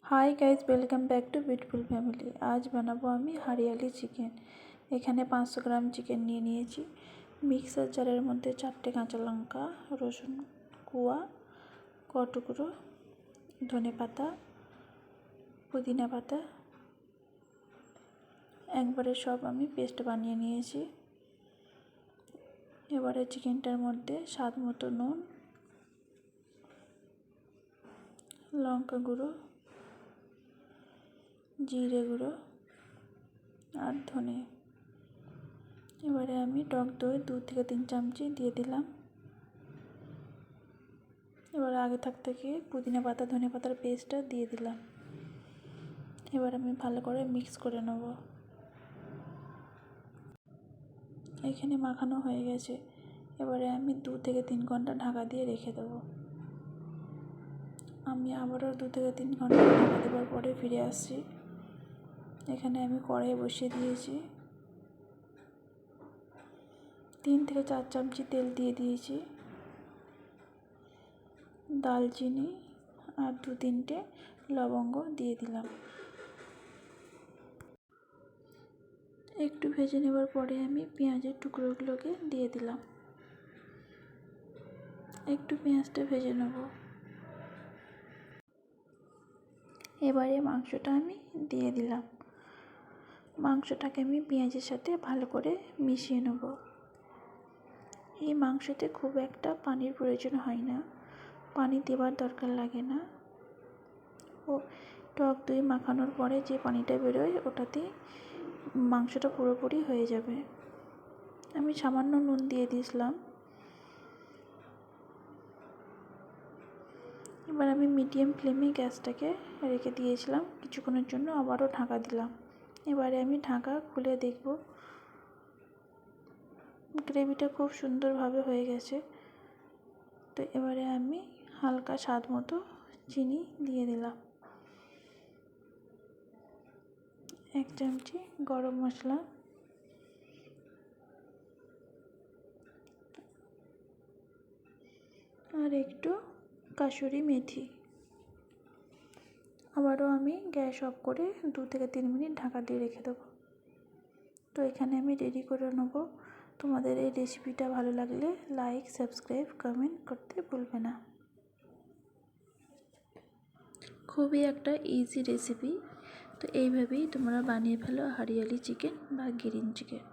Hi guys, welcome back to beautiful family. आज बनाबो আমি हरियाली चिकेन। এখানে 500 গ্রাম চিকেন নিয়ে নিয়েছি। মিক্সার জারের মধ্যে 4টে কাঁচা লঙ্কা, রসুন কুয়া, কটুকরো ধনে পাতা, পুদিনা পাতা একবারে সব আমি পেস্ট বানিয়ে নিয়েছি। এবারে চিকেনটার মধ্যে স্বাদ মতো নুন, লঙ্কা গুঁড়ো, জিরে গুঁড়ো আর ধনে। এবারে আমি টক দই 2 থেকে 3 চামচ দিয়ে দিলাম। এবারে আগে থেকে পুদিনা পাতা ধনে পাতার পেস্টটা দিয়ে দিলাম। এবার আমি ভালো করে মিক্স করে নেব। এখানে মাখানো হয়ে গেছে। এবারে আমি 2 থেকে 3 ঘন্টা ঢাকা দিয়ে রেখে দেব। আমি আবারও 2 থেকে 3 ঘন্টা ঢাকা দেওয়ার পরে ফিরে আসছি। এখানে আমি কড়াই বসিয়ে দিয়েছি। 3 থেকে 4 চামচ তেল দিয়ে দিয়েছি। দালচিনি আর 2-3টে লবঙ্গ দিয়ে দিলাম। একটু ভেজে নেবার পরে আমি পেঁয়াজের টুকরোগুলোকে দিয়ে দিলাম। একটু পেঁয়াজটা ভেজে নেব। এবারে মাংসটা আমি দিয়ে দিলাম। মাংসটাকে আমি পেঁয়াজের সাথে ভালো করে মিশিয়ে নেব। এই মাংসতে খুব একটা পানির প্রয়োজন হয় না, পানি দেওয়ার দরকার লাগে না। ও টক দই মাখানোর পরে যে পানিটা বেরোয় ওটাতেই মাংসটা পুরোপুরি হয়ে যাবে। আমি সামান্য নুন দিয়ে দিয়েছিলাম। এবার আমি মিডিয়াম ফ্লেমে গ্যাসটাকে রেখে দিয়েছিলাম কিছুক্ষণের জন্য, আবারও ঢাকা দিলাম। এবারে আমি ঢাকা খুলে দেখব। গ্রেভিটা খুব সুন্দরভাবে হয়ে গেছে। তো এবারে আমি হালকা স্বাদ মতো চিনি দিয়ে দিলাম। 1 চামচ গরম মশলা, আর একটু কাসুরি মেথি। আবারও আমি গ্যাস অফ করে 2 থেকে 3 মিনিট ঢাকা দিয়ে রেখে দেবো। তো এখানে আমি রেডি করে নেব। তোমাদের এই রেসিপিটা ভালো লাগলে লাইক, সাবস্ক্রাইব, কমেন্ট করতে ভুলবে না। খুবই একটা ইজি রেসিপি। তো এইভাবেই তোমরা বানিয়ে ফেলো হরিয়ালি চিকেন বা গ্রিন চিকেন।